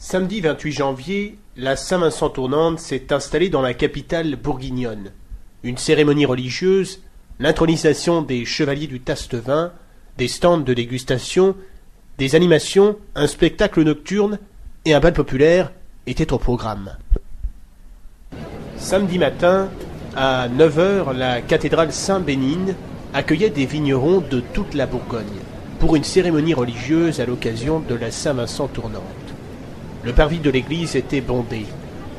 Samedi 28 janvier, la Saint-Vincent tournante s'est installée dans la capitale bourguignonne. Une cérémonie religieuse, l'intronisation des chevaliers du Tastevin, des stands de dégustation, des animations, un spectacle nocturne et un bal populaire étaient au programme. Samedi matin, à 9h, la cathédrale Saint-Bénigne accueillait des vignerons de toute la Bourgogne pour une cérémonie religieuse à l'occasion de la Saint-Vincent tournante. Le parvis de l'église était bondé.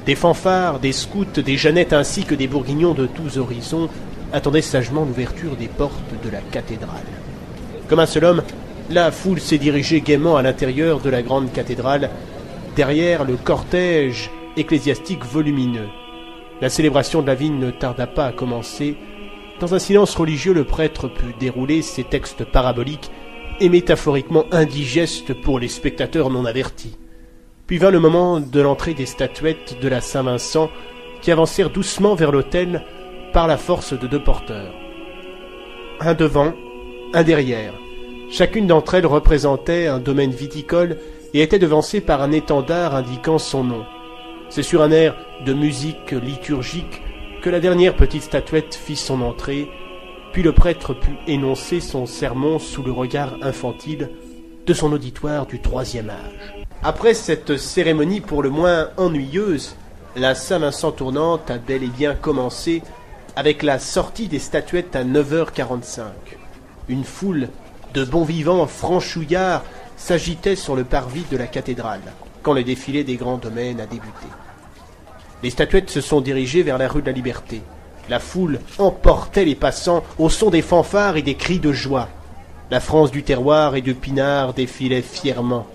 Des fanfares, des scouts, des jeannettes ainsi que des bourguignons de tous horizons attendaient sagement l'ouverture des portes de la cathédrale. Comme un seul homme, la foule s'est dirigée gaiement à l'intérieur de la grande cathédrale, derrière le cortège ecclésiastique volumineux. La célébration de la vigne ne tarda pas à commencer. Dans un silence religieux, le prêtre put dérouler ses textes paraboliques et métaphoriquement indigestes pour les spectateurs non avertis. Puis vint le moment de l'entrée des statuettes de la Saint-Vincent qui avancèrent doucement vers l'autel par la force de 2 porteurs. Un devant, un derrière. Chacune d'entre elles représentait un domaine viticole et était devancée par un étendard indiquant son nom. C'est sur un air de musique liturgique que la dernière petite statuette fit son entrée, puis le prêtre put énoncer son sermon sous le regard infantile de son auditoire du 3e âge. Après cette cérémonie pour le moins ennuyeuse, la Saint-Vincent tournante a bel et bien commencé avec la sortie des statuettes à 9h45. Une foule de bons vivants franchouillards s'agitait sur le parvis de la cathédrale quand le défilé des grands domaines a débuté. Les statuettes se sont dirigées vers la rue de la Liberté. La foule emportait les passants au son des fanfares et des cris de joie. La France du terroir et de Pinard défilait fièrement.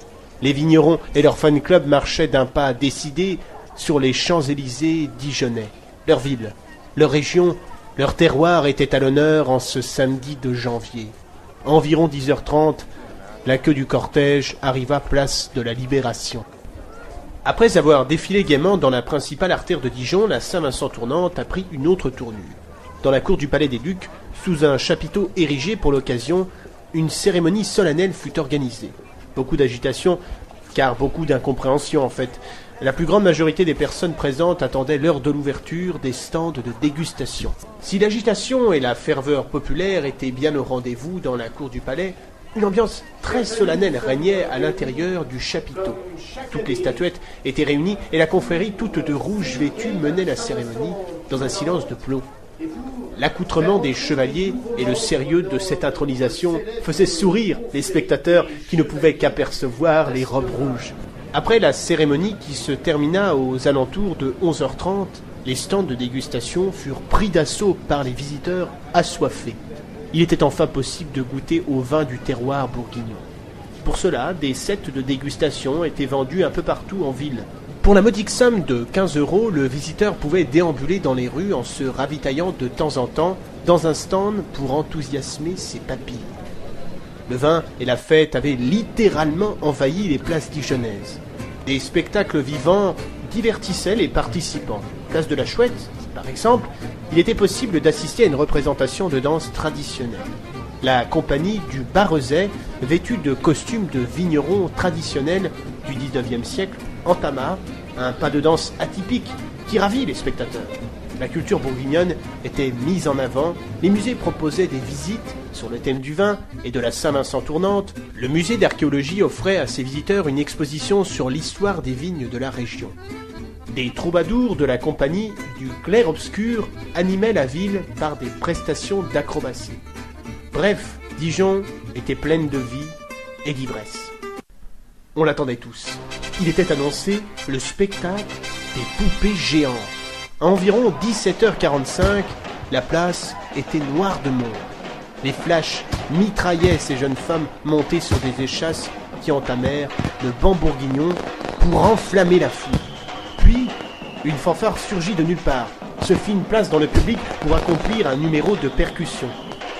Les vignerons et leur fan club marchaient d'un pas décidé sur les Champs-Élysées dijonnais. Leur ville, leur région, leur terroir étaient à l'honneur en ce samedi de janvier. Environ 10h30, la queue du cortège arriva place de la Libération. Après avoir défilé gaiement dans la principale artère de Dijon, la Saint-Vincent tournante a pris une autre tournure. Dans la cour du Palais des Ducs, sous un chapiteau érigé pour l'occasion, une cérémonie solennelle fut organisée. Beaucoup d'agitation, car beaucoup d'incompréhension en fait. La plus grande majorité des personnes présentes attendaient l'heure de l'ouverture des stands de dégustation. Si l'agitation et la ferveur populaire étaient bien au rendez-vous dans la cour du palais, une ambiance très solennelle régnait à l'intérieur du chapiteau. Toutes les statuettes étaient réunies et la confrérie toute de rouge vêtue menait la cérémonie dans un silence de plomb. L'accoutrement des chevaliers et le sérieux de cette intronisation faisaient sourire les spectateurs qui ne pouvaient qu'apercevoir les robes rouges. Après la cérémonie qui se termina aux alentours de 11h30, les stands de dégustation furent pris d'assaut par les visiteurs assoiffés. Il était enfin possible de goûter au vin du terroir bourguignon. Pour cela, des sets de dégustation étaient vendus un peu partout en ville. Pour la modique somme de 15 €, le visiteur pouvait déambuler dans les rues en se ravitaillant de temps en temps dans un stand pour enthousiasmer ses papilles. Le vin et la fête avaient littéralement envahi les places dijonnaises. Des spectacles vivants divertissaient les participants. Place de la Chouette, par exemple, il était possible d'assister à une représentation de danse traditionnelle. La compagnie du Barrezet, vêtue de costumes de vignerons traditionnels du 19e siècle, entama un pas de danse atypique qui ravit les spectateurs. La culture bourguignonne était mise en avant, les musées proposaient des visites sur le thème du vin et de la Saint-Vincent tournante. Le musée d'archéologie offrait à ses visiteurs une exposition sur l'histoire des vignes de la région. Des troubadours de la compagnie du clair-obscur animaient la ville par des prestations d'acrobatie. Bref, Dijon était pleine de vie et d'ivresse. On l'attendait tous. Il était annoncé le spectacle des poupées géantes. À environ 17h45, la place était noire de monde. Les flashs mitraillaient ces jeunes femmes montées sur des échasses qui entamèrent le banc bourguignon pour enflammer la foule. Puis, une fanfare surgit de nulle part, se fit une place dans le public pour accomplir un numéro de percussion.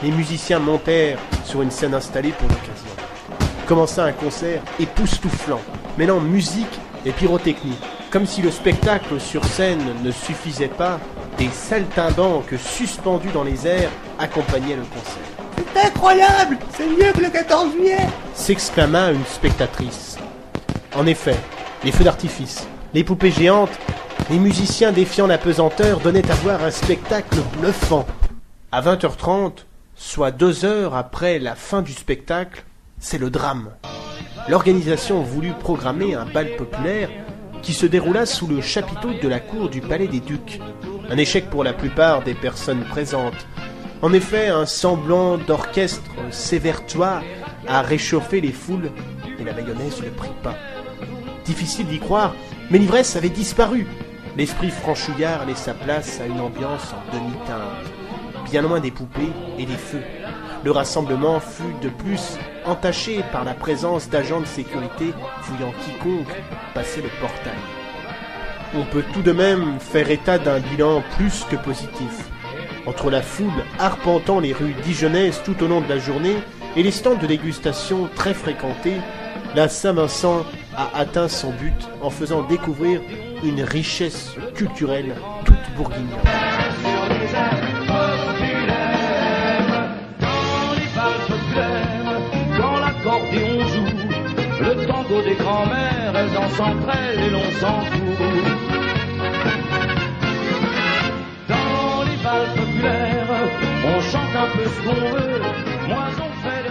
Les musiciens montèrent sur une scène installée pour l'occasion. Commença un concert époustouflant, mêlant musique et pyrotechnie. Comme si le spectacle sur scène ne suffisait pas, des saltimbanques suspendues dans les airs accompagnaient le concert. C'est incroyable! C'est mieux que le 14 juillet! S'exclama une spectatrice. En effet, Les feux d'artifice, les poupées géantes, les musiciens défiant la pesanteur donnaient à voir un spectacle bluffant. À 20h30, soit 2 heures après la fin du spectacle, c'est le drame. L'organisation voulut programmer un bal populaire qui se déroula sous le chapiteau de la cour du Palais des Ducs. Un échec pour la plupart des personnes présentes. En effet, un semblant d'orchestre s'évertua à réchauffer les foules, et la mayonnaise ne prit pas. Difficile d'y croire, mais l'ivresse avait disparu. L'esprit franchouillard laissa place à une ambiance en demi-teinte, bien loin des poupées et des feux. Le rassemblement fut de plus entaché par la présence d'agents de sécurité fouillant quiconque passait le portail. On peut tout de même faire état d'un bilan plus que positif. Entre la foule arpentant les rues dijonnaises tout au long de la journée et les stands de dégustation très fréquentés, la Saint-Vincent a atteint son but en faisant découvrir une richesse culturelle toute bourguignonne. Quand l'accordéon joue, le tango des grands-mères, elles en s'entrellent et l'on s'en fout. Dans les balles populaires, on chante un peu ce qu'on veut, moins on fait